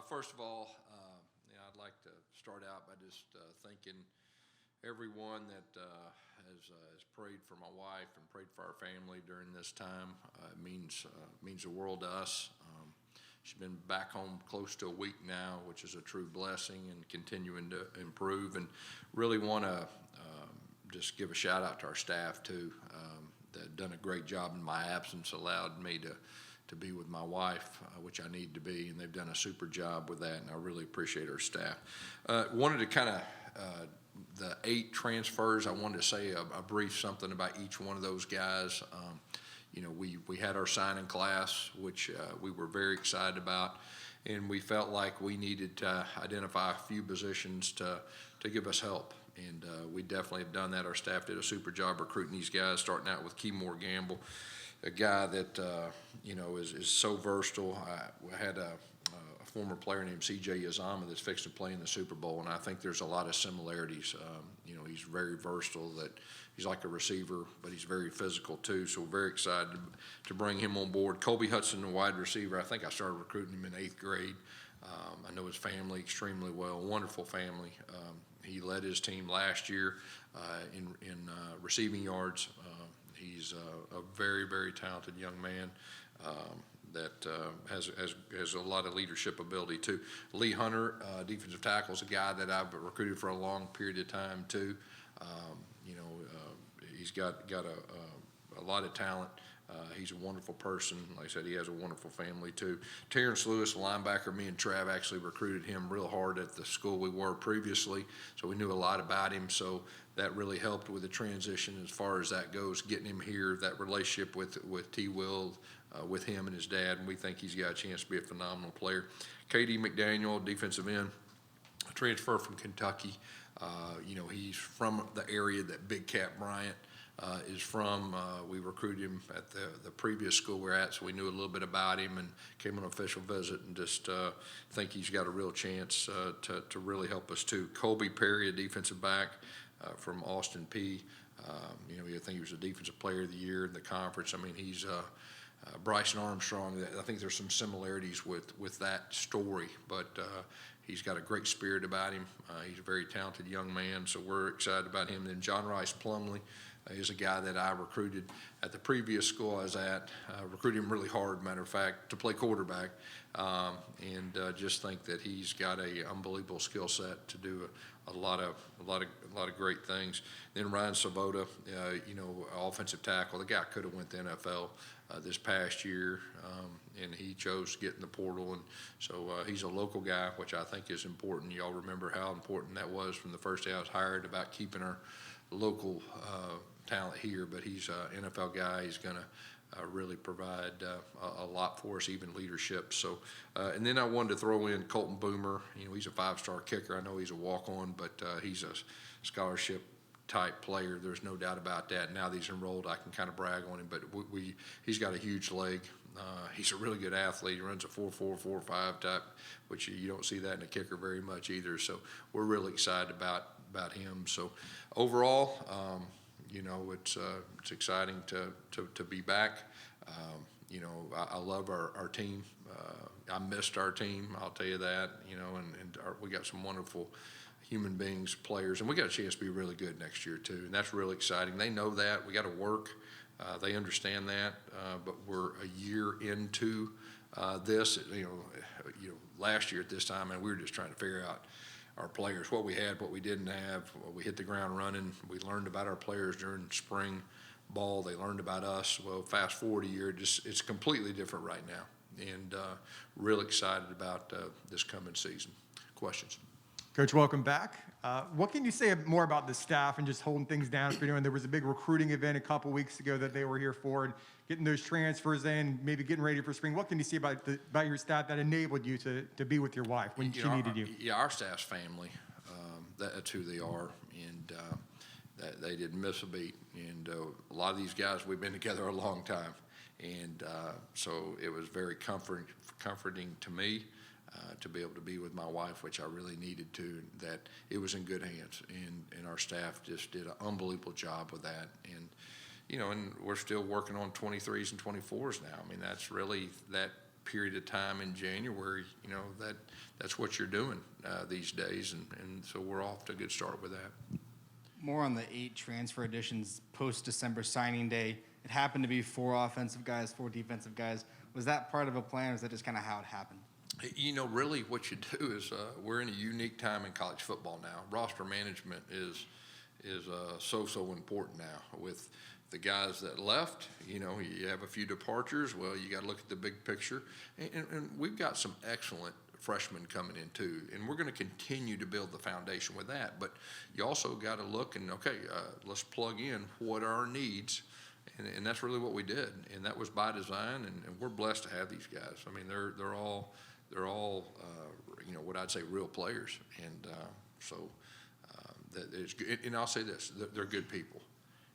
First of all, I'd like to start out by just thanking everyone that has prayed for my wife and prayed for our family during this time. It means the world to us. She's been back home close to a week now, which is a true blessing, and continuing to improve. And really want to just give a shout out to our staff too. That done a great job in my absence, allowed me to be with my wife, which I need to be, and they've done a super job with that, and I really appreciate our staff. Wanted to kind of, the 8 transfers, I wanted to say a brief something about each one of those guys. We had our signing class, which we were very excited about, and we felt like we needed to identify a few positions to give us help. And we definitely have done that. Our staff did a super job recruiting these guys, starting out with Keymore Gamble, a guy that is so versatile. I had a former player named C.J. Yazama that's fixed to play in the Super Bowl, and I think there's a lot of similarities. He's very versatile. That he's like a receiver, but he's very physical too. So we're very excited to bring him on board. Colby Hudson, the wide receiver. I think I started recruiting him in 8th grade. I know his family extremely well. Wonderful family. He led his team last year in receiving yards. He's a very, very talented young man that has a lot of leadership ability too. Lee Hunter, defensive tackle, is a guy that I've recruited for a long period of time too. He's got a lot of talent. He's a wonderful person. Like I said, he has a wonderful family too. Terrence Lewis, linebacker, me and Trav actually recruited him real hard at the school we were previously, so we knew a lot about him. So that really helped with the transition as far as that goes, getting him here, that relationship with T. Will, with him and his dad, and we think he's got a chance to be a phenomenal player. K.D. McDaniel, defensive end, transfer from Kentucky. He's from the area that Big Cat Bryant is from. We recruited him at the previous school we're at, so we knew a little bit about him and came on an official visit, and just think he's got a real chance to really help us too. Colby Perry, a defensive back from Austin P. I think he was a defensive player of the year in the conference. I mean, he's Bryson Armstrong. I think there's some similarities with that story, but he's got a great spirit about him. He's a very talented young man, so we're excited about him. Then John Rice Plumley is a guy that I recruited at the previous school I was at. Recruited him really hard, matter of fact, to play quarterback, and just think that he's got a unbelievable skill set to do a lot of great things. Then Ryan Sabota, offensive tackle. The guy could have went to NFL this past year, and he chose to get in the portal, and so he's a local guy, which I think is important. Y'all remember how important that was from the first day I was hired about keeping our local talent here, but he's an NFL guy. He's going to really provide a lot for us, even leadership. So, and then I wanted to throw in Colton Boomer. He's a 5-star kicker. I know he's a walk-on, but he's a scholarship type player. There's no doubt about that. Now that he's enrolled, I can kind of brag on him, but he's got a huge leg. He's a really good athlete. He runs a 4.4, 4.5 type, which you don't see that in a kicker very much either. So we're really excited about him. So overall, it's exciting to be back. I love our team. I missed our team, I'll tell you that. We got some wonderful human beings, players, and we got a chance to be really good next year too, and that's really exciting. They know that. We got to work. They understand that, but we're a year into this. Last year at this time, and we were just trying to figure out our players, what we had, what we didn't have. We hit the ground running. We learned about our players during spring ball. They learned about us. Well, fast forward a year, it's completely different right now, and real excited about this coming season. Questions? Coach, welcome back. What can you say more about the staff and just holding things down for doing? There was a big recruiting event a couple weeks ago that they were here for, and getting those transfers in, maybe getting ready for spring. What can you say about your staff that enabled you to be with your wife when she needed you? Yeah, our staff's family. That's who they are, and they didn't miss a beat. And a lot of these guys, we've been together a long time, and so it was very comforting to me. To be able to be with my wife, which I really needed to, that it was in good hands, and our staff just did an unbelievable job with that. And and we're still working on 23s and 24s now. I mean, that's really that period of time in January, that's what you're doing these days, and so we're off to a good start with that. More on the 8 transfer additions post-December signing day. It happened to be 4 offensive guys, 4 defensive guys. Was that part of a plan, or is that just kind of how it happened? Really what you do is we're in a unique time in college football now. Roster management is so important now. With the guys that left, you have a few departures. Well, you got to look at the big picture. And we've got some excellent freshmen coming in too, and we're going to continue to build the foundation with that. But you also got to look and, let's plug in what are our needs. And that's really what we did, and that was by design, and we're blessed to have these guys. I mean, they're all what I'd say real players, and that is good. And I'll say this: they're good people.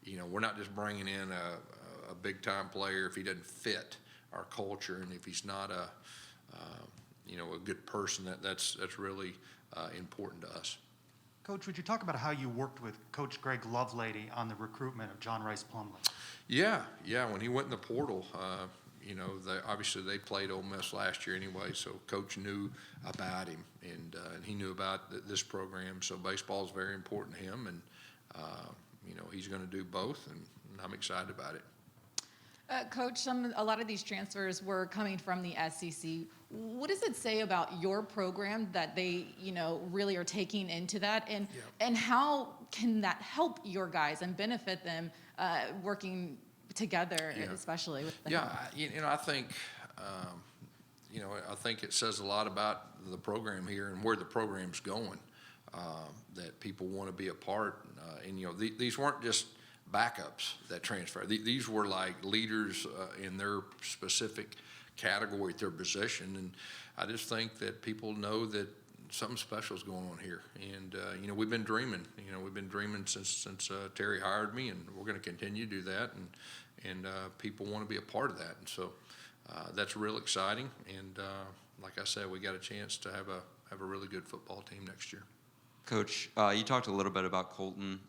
We're not just bringing in a big time player if he doesn't fit our culture, and if he's not a good person. That's really important to us. Coach, would you talk about how you worked with Coach Greg Lovelady on the recruitment of John Rice Plumlee? Yeah. When he went in the portal, obviously they played Ole Miss last year anyway, so Coach knew about him, and he knew about this program. So baseball is very important to him, and he's going to do both, and I'm excited about it. Coach, a lot of these transfers were coming from the SEC. What does it say about your program that they, really are taking into that, and how can that help your guys and benefit them working together, especially with the I think I think it says a lot about the program here and where the program's going, that people want to be a part. These weren't just backups that transfer. These were like leaders in their specific category at their position, and I just think that people know that something special is going on here. And we've been dreaming. We've been dreaming since Terry hired me, and we're going to continue to do that. And people want to be a part of that, and so that's real exciting. And like I said, we got a chance to have a really good football team next year. Coach, you talked a little bit about Colton.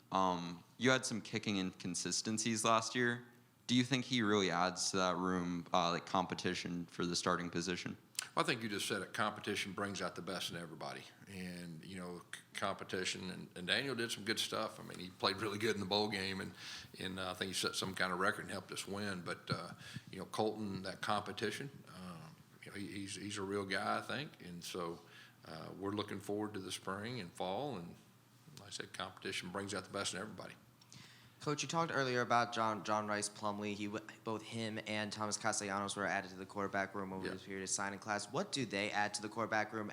You had some kicking inconsistencies last year. Do you think he really adds to that room, like competition for the starting position? Well, I think you just said it. Competition brings out the best in everybody, and competition. And Daniel did some good stuff. I mean, he played really good in the bowl game, and I think he set some kind of record and helped us win. But Colton, that competition, he's a real guy, I think, and so. We're looking forward to the spring and fall, and like I said, competition brings out the best in everybody. Coach, you talked earlier about John Rice Plumlee. Both him and Thomas Castellanos were added to the quarterback room over this period of signing class. What do they add to the quarterback room,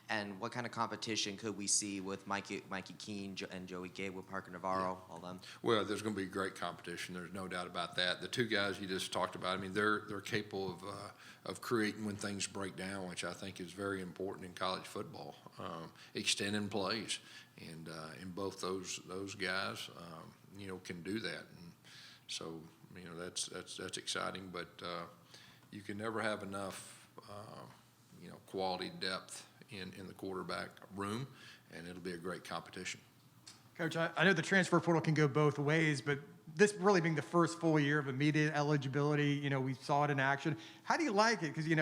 and what kind of competition could we see with Mikey Keene and Joey Gatewood, Parker Navarro, all them? Well, there's going to be great competition. There's no doubt about that. The two guys you just talked about, I mean, they're capable of creating when things break down, which I think is very important in college football. Extending plays, and both those guys. Can do that, and so that's exciting. But you can never have enough, quality depth in the quarterback room, and it'll be a great competition. Coach, I know the transfer portal can go both ways, but this really being the first full year of immediate eligibility, we saw it in action. How do you like it? Because you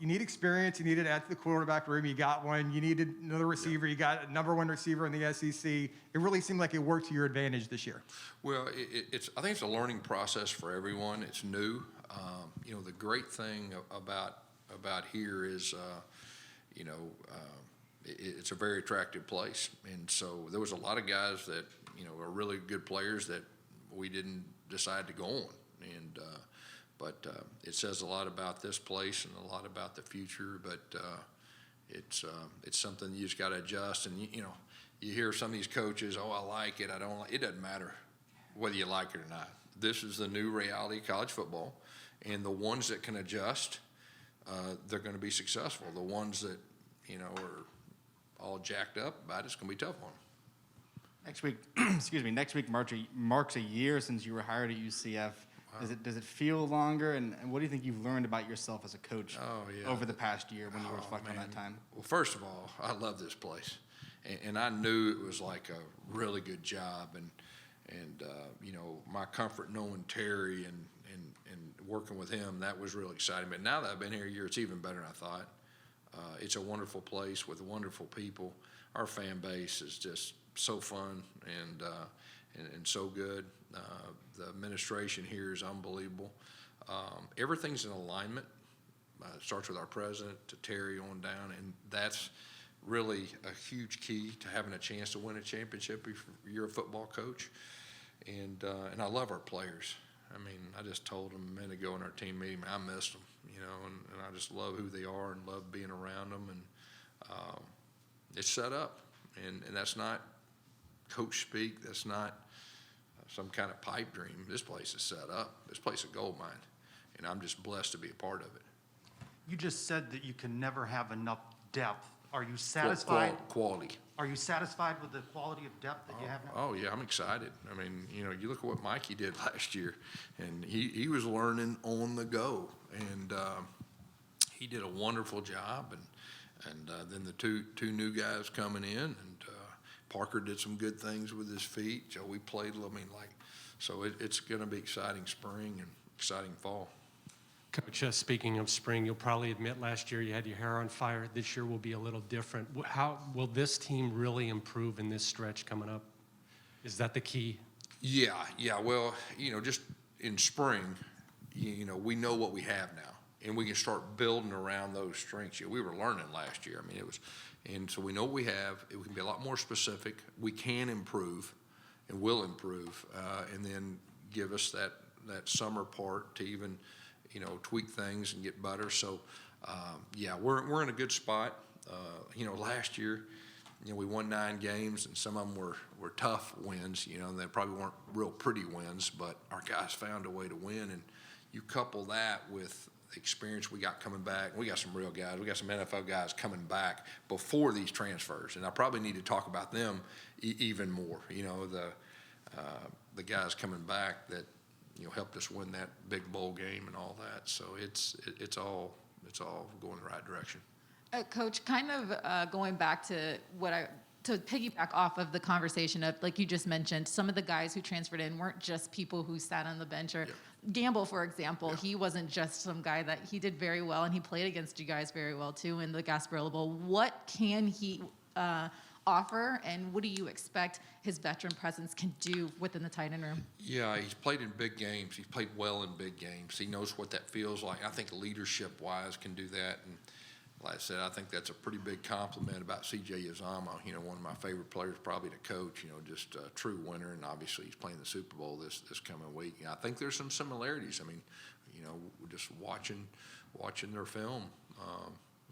need experience. You need it at the quarterback room. You got one. You needed another receiver. You got a number one receiver in the SEC. It really seemed like it worked to your advantage this year. Well, I think it's a learning process for everyone. It's new. The great thing about here is, it's a very attractive place. And so there was a lot of guys that, are really good players that we didn't decide to go on. And, but it says a lot about this place and a lot about the future. But it's something you just got to adjust. And you hear some of these coaches, I like it, I don't like it. It doesn't matter whether you like it or not. This is the new reality of college football, and the ones that can adjust, they're going to be successful. The ones that are all jacked up about it's going to be tough on them. Next week marks a year since you were hired at UCF. Wow. Does it feel longer? And what do you think you've learned about yourself as a coach over the past year when you reflect on that time? Well, first of all, I love this place, and I knew it was like a really good job, and my comfort knowing Terry and and working with him, that was really exciting. But now that I've been here a year, it's even better than I thought. It's a wonderful place with wonderful people. Our fan base is just so fun and so good. The administration here is unbelievable. Everything's in alignment. It starts with our president to Terry on down, and that's really a huge key to having a chance to win a championship if you're a football coach. And I love our players. I mean, I just told them a minute ago in our team meeting, I missed them, you know, and I just love who they are and love being around them. And it's set up, and that's not coach speak. That's not some kind of pipe dream. This place is set up. This place is a gold mine, and I'm just blessed to be a part of it. You just said that you can never have enough depth. Are you satisfied? Quality. Are you satisfied with the quality of depth that you have now? Oh, yeah, I'm excited. I mean, you know, you look at what Mikey did last year, and he was learning on the go, and he did a wonderful job. And then the two new guys coming in, and Parker did some good things with his feet. Joey played, so it's going to be exciting spring and exciting fall. Coach, speaking of spring, you'll probably admit last year you had your hair on fire. This year will be a little different. How will this team really improve in this stretch coming up? Is that the key? Yeah. Well, you know, just in spring, you know, we know what we have now, and we can start building around those strengths. We were learning last year. I mean, and so we know what we have. It can be a lot more specific. We can improve, and will improve, and then give us that summer part to even, you know, tweak things and get better. So, we're in a good spot. You know, last year, you know, we won 9 games, and some of them were tough wins. You know, and they probably weren't real pretty wins, but our guys found a way to win. And you couple that with the experience we got coming back. We got some real guys. We got some NFL guys coming back before these transfers, and I probably need to talk about them even more. You know, the guys coming back that, you know, helped us win that big bowl game and all that. So it's all going the right direction. Coach, kind of going back to to piggyback off of the conversation of, like you just mentioned, some of the guys who transferred in weren't just people who sat on the bench. Or Gamble, for example, he wasn't just some guy that he did very well, and he played against you guys very well too in the Gasparilla Bowl. What can he offer, and what do you expect his veteran presence can do within the tight end room? Yeah, he's played in big games. He's played well in big games. He knows what that feels like. I think leadership-wise can do that. And like I said, I think that's a pretty big compliment about C.J. Uzomah. You know, one of my favorite players probably to coach. You know, just a true winner. And obviously he's playing the Super Bowl this coming week. And I think there's some similarities. I mean, you know, just watching their film.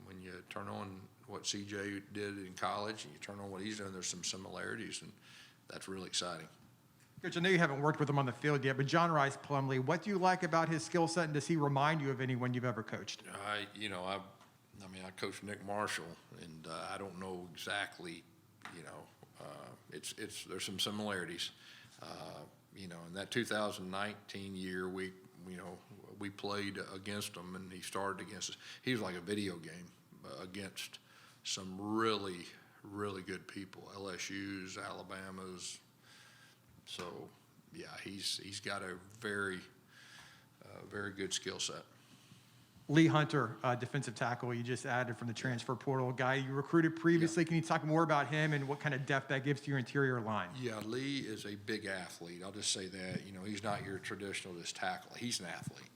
When you turn on what C.J. did in college and you turn on what he's doing, there's some similarities, and that's really exciting. Coach, I know you haven't worked with him on the field yet, but John Rice Plumlee, what do you like about his skill set, and does he remind you of anyone you've ever coached? I coached Nick Marshall, and I don't know exactly, you know, there's some similarities. You know, in that 2019 year, we played against him, and he started against us. He was like a video game against some really, really good people, LSU's, Alabama's. So, yeah, he's got a very good skill set. Lee Hunter, defensive tackle, you just added from the transfer portal, guy you recruited previously. Can you talk more about him and what kind of depth that gives to your interior line? Yeah, Lee is a big athlete. I'll just say that. You know, he's not your traditional just tackle. He's an athlete.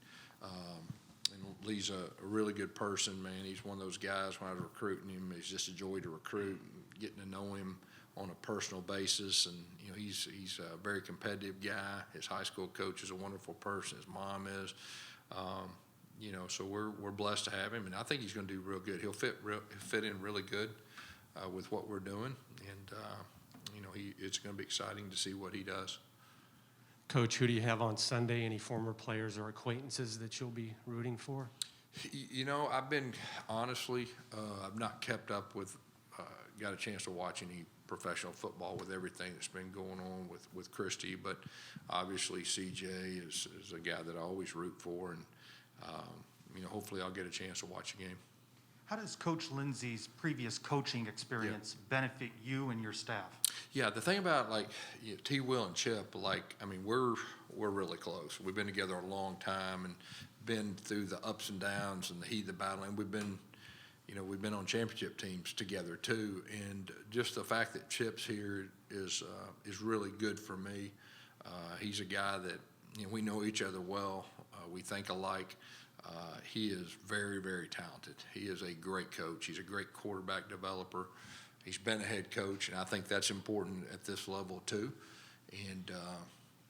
And Lee's a really good person, man. He's one of those guys, when I was recruiting him, it's just a joy to recruit and getting to know him on a personal basis. And, you know, he's a very competitive guy. His high school coach is a wonderful person. His mom is. You know, so we're blessed to have him, and I think he's going to do real good. He'll fit in really good with what we're doing, and you know, it's going to be exciting to see what he does. Coach, who do you have on Sunday? Any former players or acquaintances that you'll be rooting for? You know, I've not kept up with, got a chance to watch any professional football with everything that's been going on with Christie, but obviously CJ is a guy that I always root for, and you know, hopefully I'll get a chance to watch a game. How does Coach Lindsey's previous coaching experience benefit you and your staff? Yeah, the thing about, like, you know, T. Will and Chip, like, I mean, we're we're really close. We've been together a long time and been through the ups and downs and the heat of the battle, and we've been on championship teams together too. And just the fact that Chip's here is really good for me. He's a guy that, we know each other well. We think alike. He is very, very talented. He is a great coach. He's a great quarterback developer. He's been a head coach, and I think that's important at this level too. And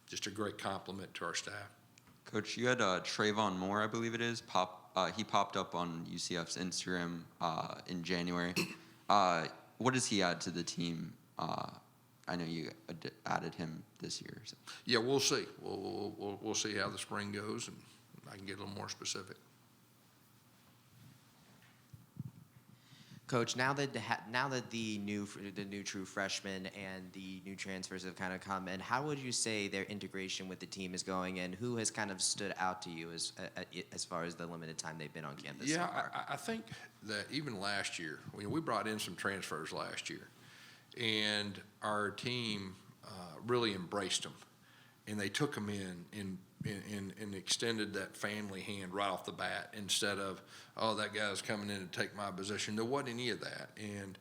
just a great compliment to our staff. Coach, you had Trayvon Moore, I believe it is. He popped up on UCF's Instagram in January. What does he add to the team? I know you added him this year. So. Yeah, we'll see. We'll see how the spring goes, and I can get a little more specific. Coach, now that the new true freshmen and the new transfers have kind of come in, how would you say their integration with the team is going, and who has kind of stood out to you as far as the limited time they've been on campus? Yeah, so far? I think that even last year, we brought in some transfers last year, and our team really embraced them, and they took them in and extended that family hand right off the bat instead of, oh, that guy's coming in to take my position. There wasn't any of that, and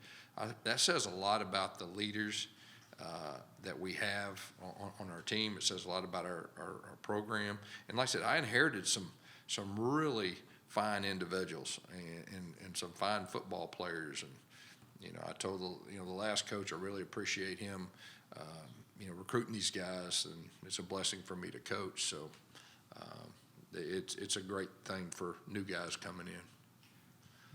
that says a lot about the leaders that we have on our team. It says a lot about our program. And like I said, I inherited some really fine individuals and some fine football players. And I told the last coach I really appreciate him. Recruiting these guys, and it's a blessing for me to coach. So it's a great thing for new guys coming in.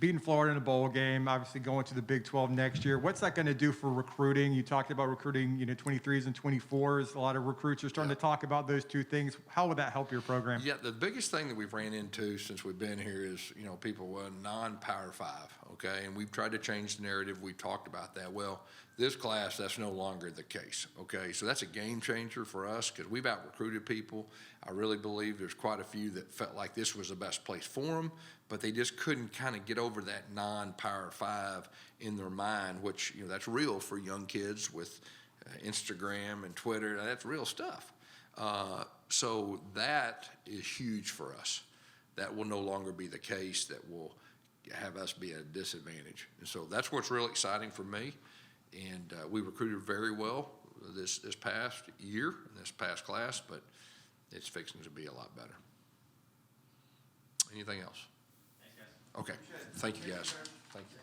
Beating Florida in a bowl game, obviously going to the Big 12 next year. What's that going to do for recruiting? You talked about recruiting, 23s and 24s. A lot of recruits are starting to talk about those two things. How would that help your program? Yeah, the biggest thing that we've ran into since we've been here is, people were non-Power 5, okay? And we've tried to change the narrative. We've talked about that. Well, this class, that's no longer the case, okay? So that's a game changer for us because we've out-recruited people. I really believe there's quite a few that felt like this was the best place for them, but they just couldn't kind of get over that non-Power 5 in their mind, which, that's real for young kids with Instagram and Twitter. That's real stuff. So that is huge for us. That will no longer be the case. That will have us be at a disadvantage. And so that's what's really exciting for me. And we recruited very well this past year, in this past class, but it's fixing to be a lot better. Anything else? Thanks, guys. Okay. Thank you, guys. Thank you.